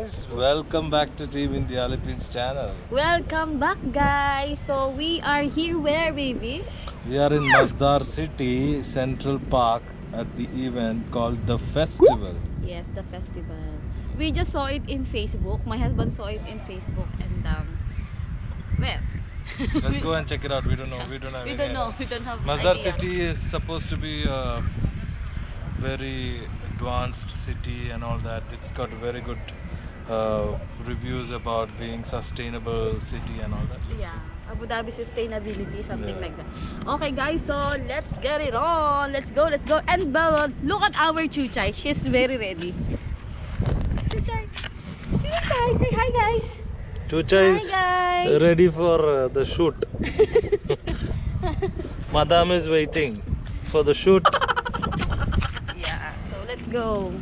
guys, welcome back to Team Indialippines channel. Welcome back, guys. So we are here where, baby? We are in Masdar City, Central Park at the event called The Festival. Yes, the festival. We just saw it in Facebook. My husband saw it in Facebook, and where? Let's go and check it out. We don't know. We don't have. We don't know. We don't have. Masdar idea. City is supposed to be a very advanced city and all that. It's got very good reviews about being sustainable city and all that. Let's Yeah, see. Abu Dhabi sustainability, something Yeah. like that. Okay, guys. So let's get it on. Let's go. Let's go. And look at our Chuchay. She's very ready. Chuchay. Chuchay, say hi, guys. Chucha is Hi, guys. ready for the shoot. Madam is waiting for the shoot. Yeah. So let's go.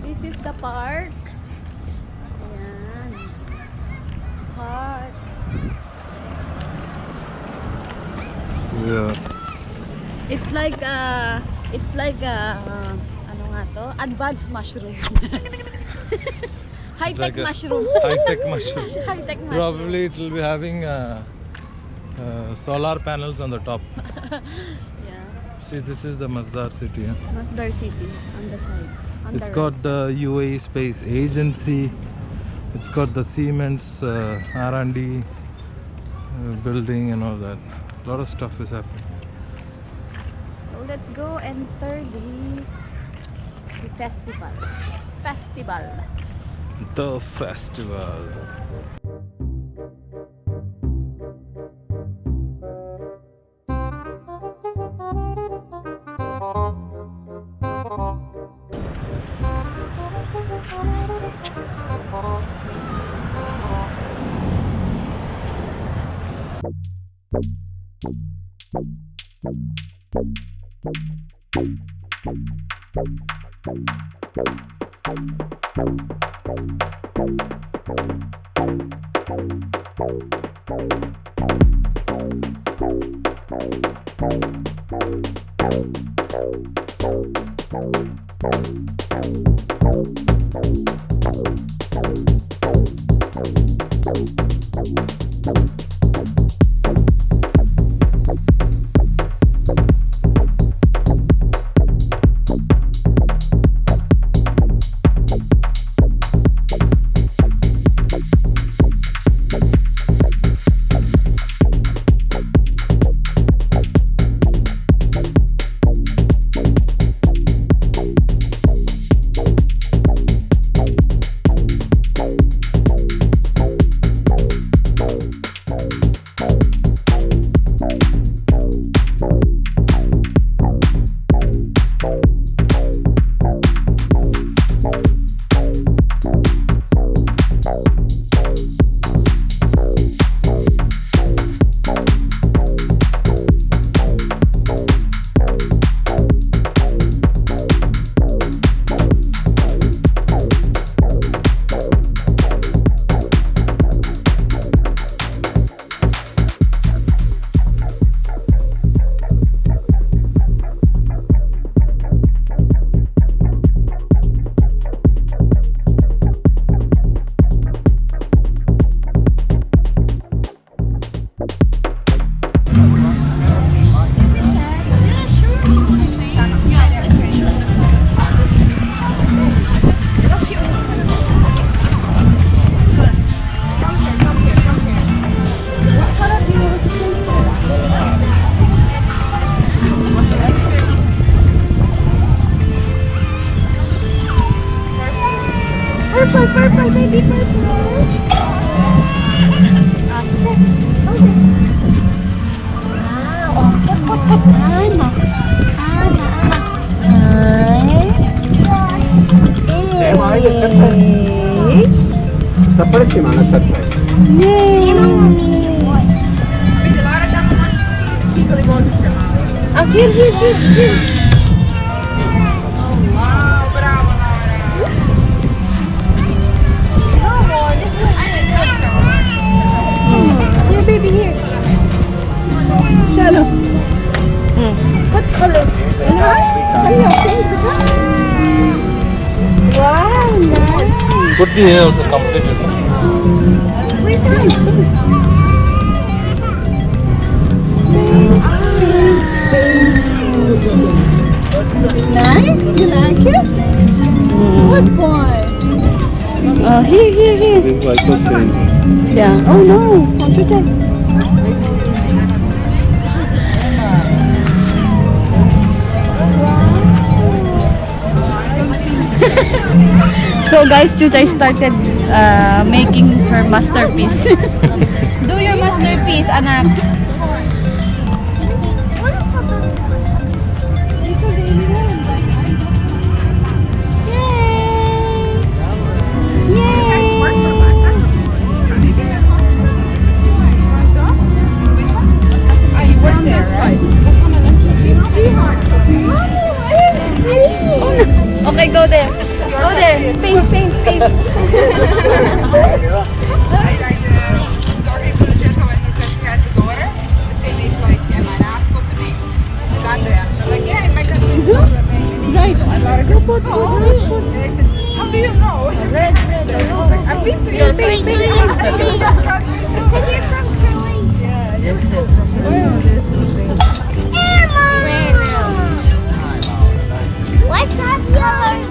This is the park. Ayan. Park. Yeah. It's like ano nga to? Advanced mushroom. High-tech like a mushroom. High-tech mushroom. High-tech mushroom. Probably it will be having solar panels on the top. Yeah. See, this is the Masdar City. Huh? Masdar City on the side. On It's the got right. the UAE Space Agency. It's got the Siemens R&D building and all that. A lot of stuff is happening. So let's go enter the festival. Festival. The festival. Ana. Ah, here. Here, baby, here. Shallow. What color? Wow, nice. Could be here also completed. Nice, you like it? What boy? Here. This is also same. Yeah. Oh no, don't you check? So guys, Chuchay started making her masterpiece. Do your masterpiece, anak. Okay, go there. Go there. Paint. Right. Put. How do you know? Red. I've been to your paint. What's up, yours?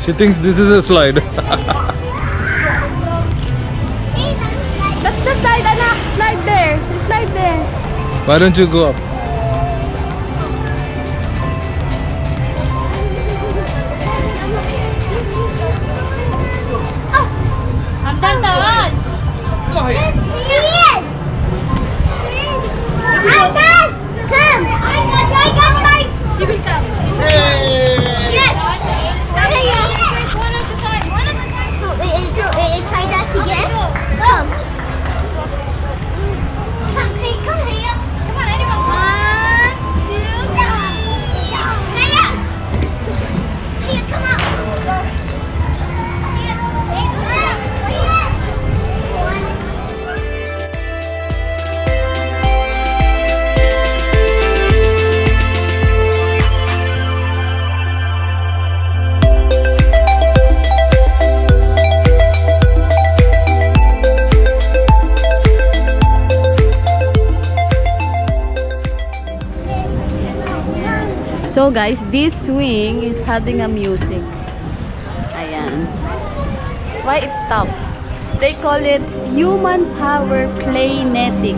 She thinks this is a slide. That's the slide, anak. Slide there. Slide there. Why don't you go up? I'm done. Come. She will come. Yes. One at a time. Try that again. Come. Come here. Come on, anyone. 1, 2, Shaya. Come on. Go. So guys, this swing is having a music. Ayan. Why it stopped? They call it human power kinetic.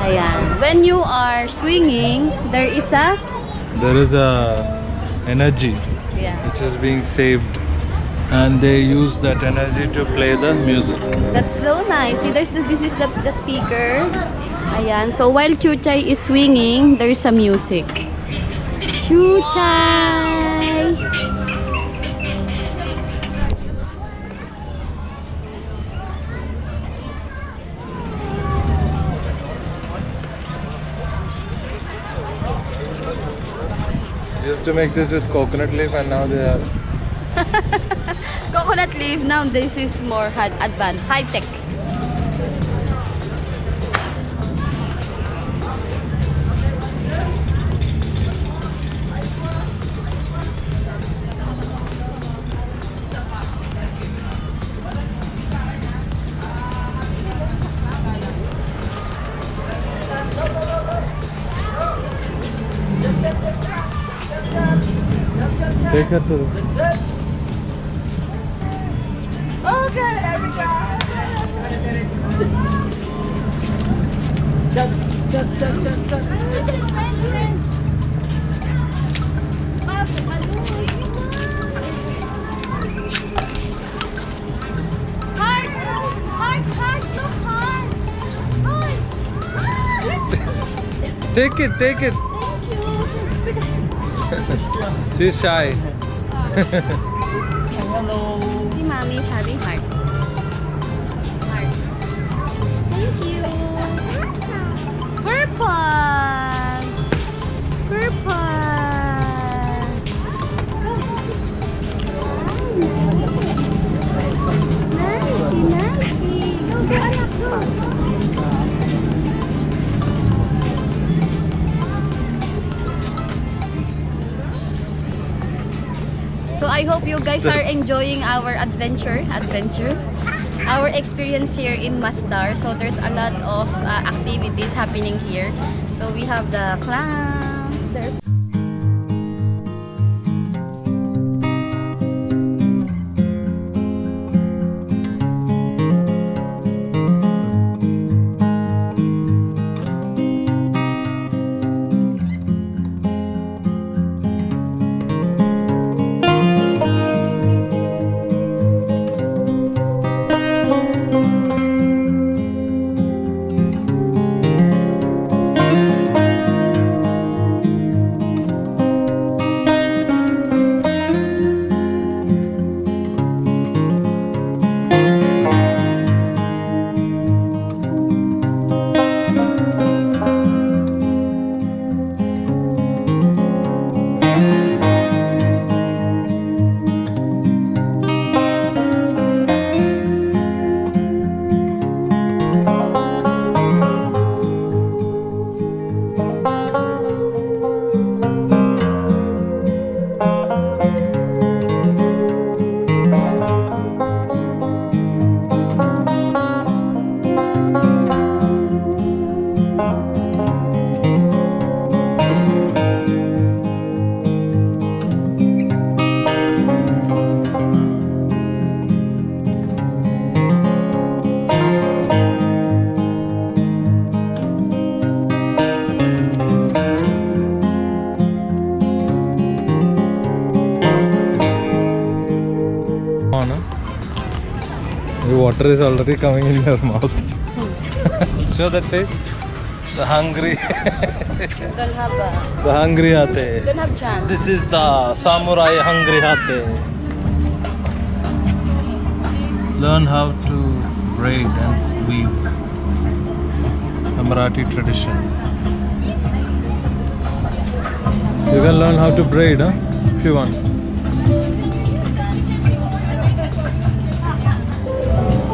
Ayan. When you are swinging, there is a energy which is being saved, and they use that energy to play the music. That's so nice. See, this is the speaker. Ayan. So while Chuchay is swinging, there is a music. Chuchay! Used to make this with coconut leaf, and now they are Coconut leaf. Now this is more advanced, high tech. take her to Okay, everybody. Jump, jump, jump, jump, jump. Take it, take it. She's shy. Hello. Si Mami is having heart. Heart. Thank you. Purple. Purple. Nice, nice. Go, go, anak, go. So I hope you guys are enjoying our adventure, our experience here in Masdar. So there's a lot of activities happening here. So we have the clowns. There's the water is already coming in your mouth. Show that face. The hungry. don't have The hungry hate. don't have chance. This is the samurai hungry hate. Learn how to braid and weave. A Marathi tradition. You can learn how to braid, huh? If you want.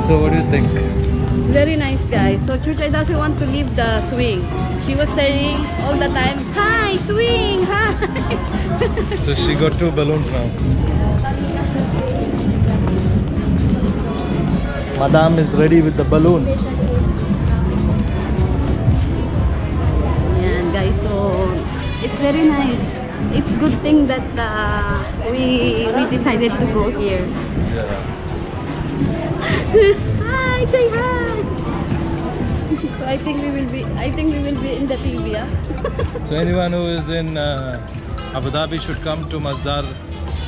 So what do you think? It's very nice, guys. So Chuchay doesn't want to leave the swing. She was saying all the time, "Hi, swing, hi." So she got 2 balloons now. Madame is ready with the balloons. Yeah, guys. So it's very nice. It's good thing that we decided to go here. Yeah. Hi, say hi. So I think we will be in the TV, yeah? So anyone who is in Abu Dhabi should come to Masdar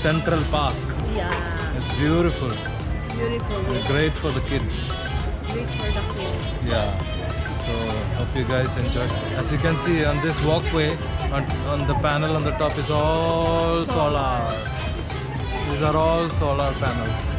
Central Park. Yeah. It's beautiful. It's beautiful. Yes. Great for the kids. Great for the kids. Yeah. So hope you guys enjoy. As you can see on this walkway, on the panel on the top is all solar. These are all solar panels.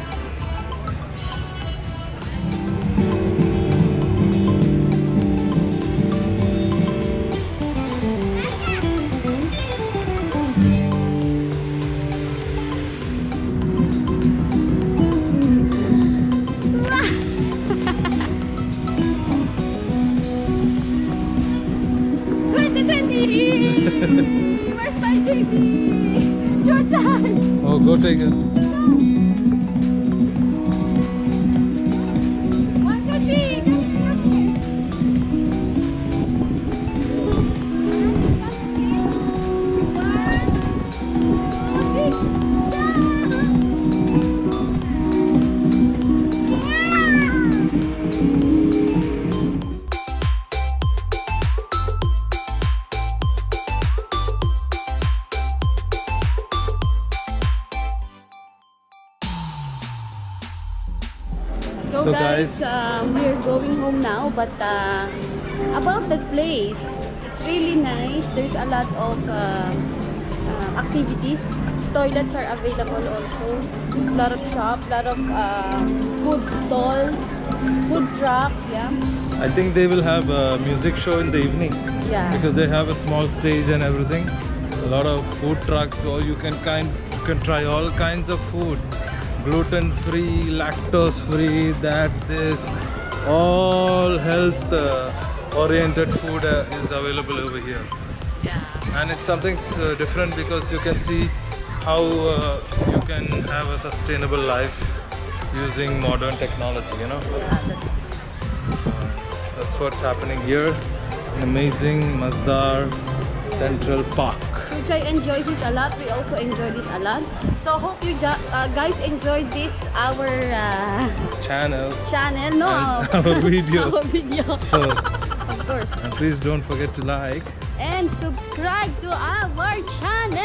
Where's my baby? Jordan! Oh, go take it. 1, 2, 3! Come here! So guys, we're going home now, but about that place, it's really nice. There's a lot of activities. Toilets are available also. A lot of shops, a lot of food stalls, food trucks, yeah. I think they will have a music show in the evening. Yeah. Because they have a small stage and everything. A lot of food trucks, so you can try all kinds of food. Gluten-free, lactose-free, this, all health-oriented food is available over here. Yeah. And it's something different because you can see how you can have a sustainable life using modern technology, you know. Yeah, So that's what's happening here. An amazing Masdar Central Park. which I enjoyed it a lot. We also enjoyed it a lot. So hope you guys enjoyed this our Channel. no, And our video. our video. So, Of course. and please don't forget to like. And subscribe to our channel.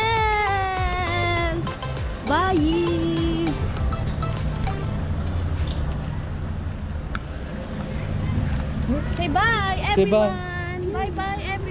Bye. Say bye, everyone. Say bye. Bye bye, everyone.